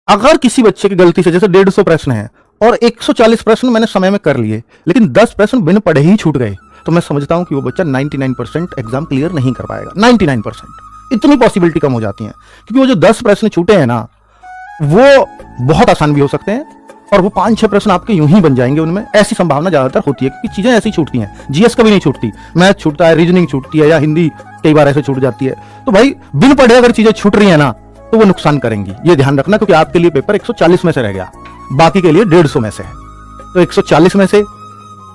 अगर किसी बच्चे की गलती से जैसे 150 प्रश्न है और 140 प्रश्न मैंने समय में कर लिए, लेकिन 10 प्रश्न बिन पढ़े ही छूट गए, तो मैं समझता हूं कि वो बच्चा 99% एग्जाम क्लियर नहीं कर पाएगा। 99% इतनी पॉसिबिलिटी कम हो जाती है, क्योंकि वो जो 10 प्रश्न छूटे हैं ना, वो बहुत आसान भी हो सकते हैं और वो 5-6 प्रश्न आपके यूं ही बन जाएंगे। उनमें ऐसी संभावना ज्यादातर होती है, क्योंकि चीजें ऐसी छूटती हैं। जीएस कभी नहीं छूटती, मैथ छूटता है, रीजनिंग छूटती है, या हिंदी कई बार ऐसे छूट जाती है। तो भाई बिन पढ़े अगर चीजें छूट रही है ना, तो वो नुकसान करेंगी, ये ध्यान रखना, क्योंकि आपके लिए पेपर 140 में से रह गया, बाकी के लिए 150 में से है। तो 140 में से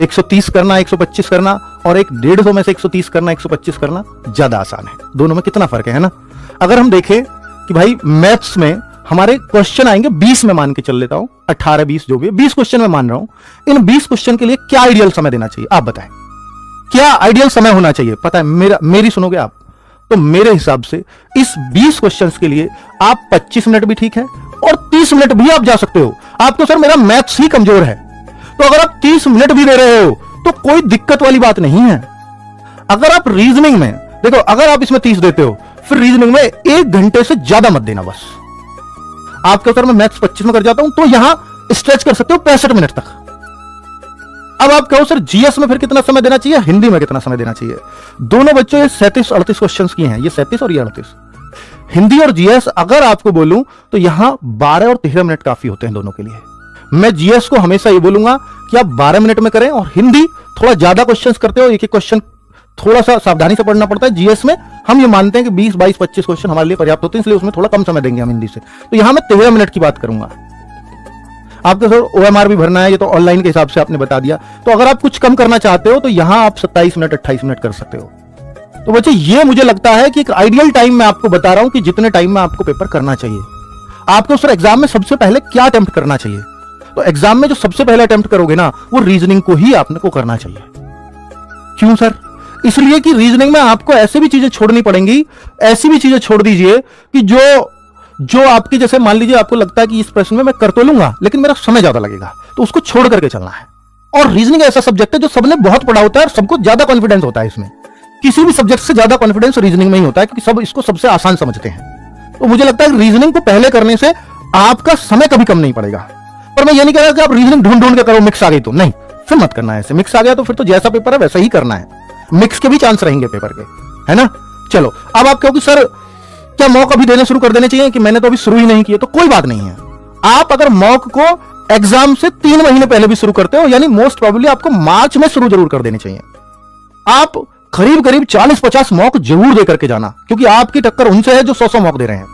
130 करना, 125 करना, और एक 150 में से 130 करना, 125 करना ज्यादा आसान है। दोनों में कितना फर्क है ना। अगर हम देखें कि भाई मैथ्स में हमारे क्वेश्चन आएंगे 20 में, मान के चल लेता हूं, 18-20 जो भी है, 20 क्वेश्चन में मान रहा हूं। इन 20 क्वेश्चन के लिए क्या आइडियल समय देना चाहिए, आप बताएं, क्या आइडियल समय होना चाहिए? पता है मेरी सुनोगे आप, तो मेरे हिसाब से इस 20 क्वेश्चंस के लिए आप 25 मिनट भी ठीक है और 30 मिनट भी आप जा सकते हो। आपको सर मेरा मैथ्स ही कमजोर है, तो अगर आप 30 मिनट भी दे रहे हो तो कोई दिक्कत वाली बात नहीं है। अगर आप रीजनिंग में देखो, अगर आप इसमें 30 देते हो, फिर रीजनिंग में 1 घंटे से ज्यादा मत देना। बस आपके सर मैं मैथ्स 25 में कर जाता हूं, तो यहां स्ट्रेच कर सकते हो 65 मिनट तक। अब आप कहो सर जीएस में फिर कितना समय देना चाहिए, हिंदी में कितना समय देना चाहिए? दोनों बच्चों ये 37-38 क्वेश्चन किए हैं, ये 37 और ये 38। हिंदी और जीएस अगर आपको बोलूं तो यहां 12 और 13 मिनट काफी होते हैं दोनों के लिए। मैं जीएस को हमेशा ये बोलूंगा कि आप 12 मिनट में करें, और हिंदी थोड़ा ज्यादा क्वेश्चंस करते हो, एक एक क्वेश्चन थोड़ा सा सावधानी से पढ़ना पड़ता है। जीएस में हम ये मानते हैं कि 20, 22, 25 क्वेश्चन हमारे लिए पर्याप्त होते हैं, इसलिए उसमें थोड़ा कम समय देंगे हम हिंदी से। तो यहां मैं 13 मिनट की बात करूंगा। आपको सर ओएमआर भी भरना है, ये तो ऑनलाइन के हिसाब से आपने बता दिया। तो अगर आप कुछ कम करना चाहते हो तो यहां आप 27 मिनट 28 मिनट कर सकते हो। तो बच्चे ये मुझे लगता है कि एक आइडियल टाइम मैं आपको बता रहा हूं कि जितने टाइम में आपको पेपर करना चाहिए। आपको सर एग्जाम में सबसे पहले क्या अटेम्प्ट करना चाहिए? तो एग्जाम में जो सबसे पहले अटेम्प्ट करोगे ना, वो रीजनिंग को ही आपने को करना चाहिए। क्यों सर? इसलिए कि रीजनिंग में आपको ऐसे भी चीजें छोड़नी पड़ेंगी, ऐसी भी चीजें छोड़ दीजिए कि जो आपकी, जैसे मान लीजिए आपको लगता है कि इस प्रश्न में मैं कर तो लूंगा लेकिन मेरा समय ज्यादा लगेगा, तो उसको छोड़ करके चलना है। और रीजनिंग ऐसा सब्जेक्ट है जो सबने बहुत पढ़ा होता है और सबको ज्यादा कॉन्फिडेंस होता है इसमें। किसी भी सब्जेक्ट से ज्यादा कॉन्फिडेंस रीजनिंग में ही होता है, क्योंकि सब इसको सबसे आसान समझते हैं। तो मुझे लगता है रीजनिंग को पहले करने से आपका समय कभी कम नहीं पड़ेगा। पर मैं ये नहीं कह रहा कि आप रीजनिंग ढूंढ के करो, मिक्स आ गई तो नहीं, फिर मत करना है ऐसे। मिक्स आ गया तो फिर तो जैसा पेपर है वैसा ही करना है, मिक्स के भी चांस रहेंगे पेपर के, है ना। चलो अब आप कहोगे सर क्या मॉक अभी देने शुरू कर देने चाहिए, कि मैंने तो अभी शुरू ही नहीं किया। तो कोई बात नहीं है, आप अगर मॉक को एग्जाम से 3 महीने पहले भी शुरू करते हो, यानी मोस्ट प्रोबेबली आपको मार्च में शुरू जरूर कर देने चाहिए। आप करीब करीब 40-50 मॉक जरूर दे करके जाना, क्योंकि आपकी टक्कर उनसे है जो 100 मॉक दे रहे हैं।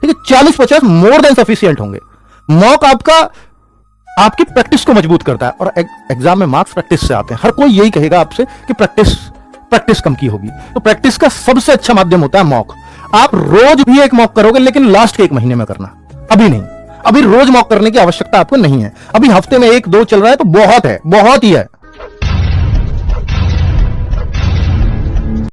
ठीक है, 40-50 मोर देन सफिशिएंट होंगे। मॉक आपकी प्रैक्टिस को मजबूत करता है, और एग्जाम में मार्क्स प्रैक्टिस से आते हैं। हर कोई यही कहेगा आपसे कि प्रैक्टिस कम की होगी, तो प्रैक्टिस का सबसे अच्छा माध्यम होता है मॉक। आप रोज भी एक मॉक करोगे, लेकिन लास्ट के 1 महीने में करना, अभी नहीं। अभी रोज मॉक करने की आवश्यकता आपको नहीं है। अभी हफ्ते में 1-2 चल रहा है तो बहुत है, बहुत ही है।